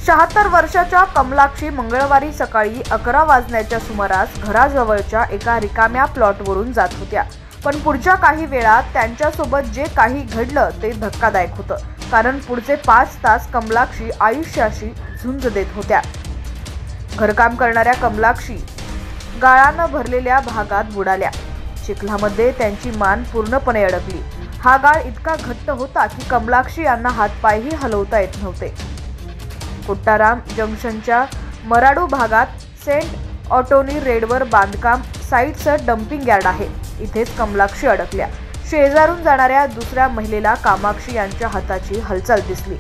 76 वर्षाच्या कमलाक्षी मंगळवारी सकाळी 11 वाजण्याच्या सुमारास घराजवळच्या एका रिकाम्या प्लॉटवरून जात होत्या. पण पुढच्या काही वेळात त्यांच्यासोबत जे काही घडलं ते धक्कादायक होतं. कारण पुढचे 5 तास कमलाक्षी आयुष्याशी झुंज देत होत्या. घरकाम करणाऱ्या कमलाक्षी गाळानं भरलेल्या भागात बुडाल्या. चिखलामध्ये त्यांची मान पूर्णपणे अडकली. हा गाळ इतका घट्ट होता की कमलाक्षी यांना हातपायही हलवता येत नव्हते. कोट्टाराम जंक्शनच्या मराडू भागात सेंट ऑटोनी रेडवर बांधकाम साईटचं डम्पिंग यार्ड आहे. इथेच कमलाक्षी अडकल्या. शेजारून जाणाऱ्या दुसऱ्या महिलेला कामाक्षी यांच्या हाताची हालचाल दिसली.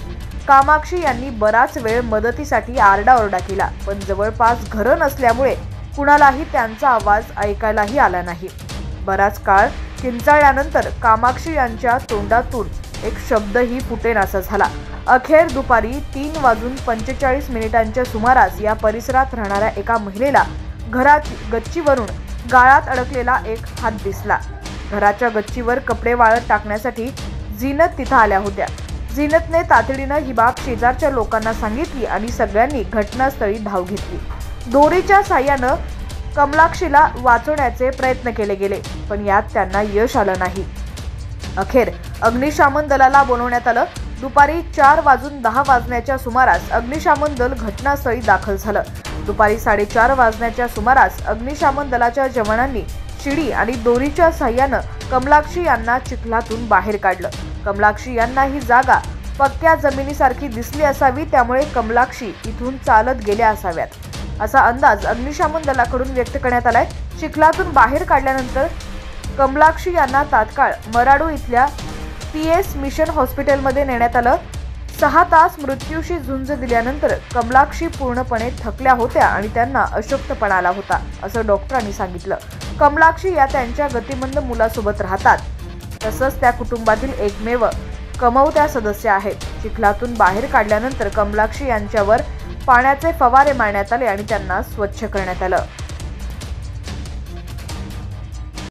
कामाक्षी यांनी बराच वेळ मदतीसाठी आरडाओरडा केला, पण जवळपास घरं नसल्यामुळे कुणालाही त्यांचा आवाज ऐकायलाही आला नाही. बराच काळ किंचाळल्यानंतर कामाक्षी यांच्या तोंडातून एक शब्दही फुटेनासा झाला. अखेर दुपारी 3:45 सुमारास या परिसरात राहणाऱ्या एका महिलेला घराच्या गच्चीवरून गाळात अडकलेला एक हात दिसला. घराच्या गच्चीवर कपडे वाळत टाकण्यासाठी झीनत तिथं आल्या होत्या. झीनतने तातडीनं ही बाब शेजारच्या लोकांना सांगितली आणि सगळ्यांनी घटनास्थळी धाव घेतली. दोरीच्या साह्यानं कमलाक्षीला वाचवण्याचे प्रयत्न केले गेले, पण यात त्यांना यश आलं नाही. अखेर अग्निशमन दलाला बोलवण्यात आलं. दुपारी 4:10 सुमारास अग्निशमन दल घटनास्थळी दाखल झालं. दुपारी 4:30 वाजण्याच्या सुमारास अग्निशमन दलाच्या जवानांनी शिडी आणि दोरीच्या साह्यानं कमलाक्षी यांना चिखलातून बाहेर काढलं. कमलाक्षी यांना ही जागा पक्क्या जमिनीसारखी दिसली असावी, त्यामुळे कमलाक्षी इथून चालत गेल्या असाव्यात असा अंदाज अग्निशमन दलाकडून व्यक्त करण्यात आलाय. चिखलातून बाहेर काढल्यानंतर कमलाक्षी यांना तात्काळ मराडू इथल्या PS मिशन हॉस्पिटलमध्ये नेण्यात आलं. 6 तास मृत्यूशी झुंज दिल्यानंतर कमलाक्षी पूर्णपणे थकल्या होत्या आणि त्यांना अशक्तपणा आला होता, असं डॉक्टरांनी सांगितलं. कमलाक्षी या त्यांच्या गतिमंद मुलासोबत राहतात. तसंच त्या कुटुंबातील एकमेव कमवत्या सदस्य आहेत. चिखलातून बाहेर काढल्यानंतर कमलाक्षी यांच्यावर पाण्याचे फवारे मारण्यात आले आणि त्यांना स्वच्छ करण्यात आलं.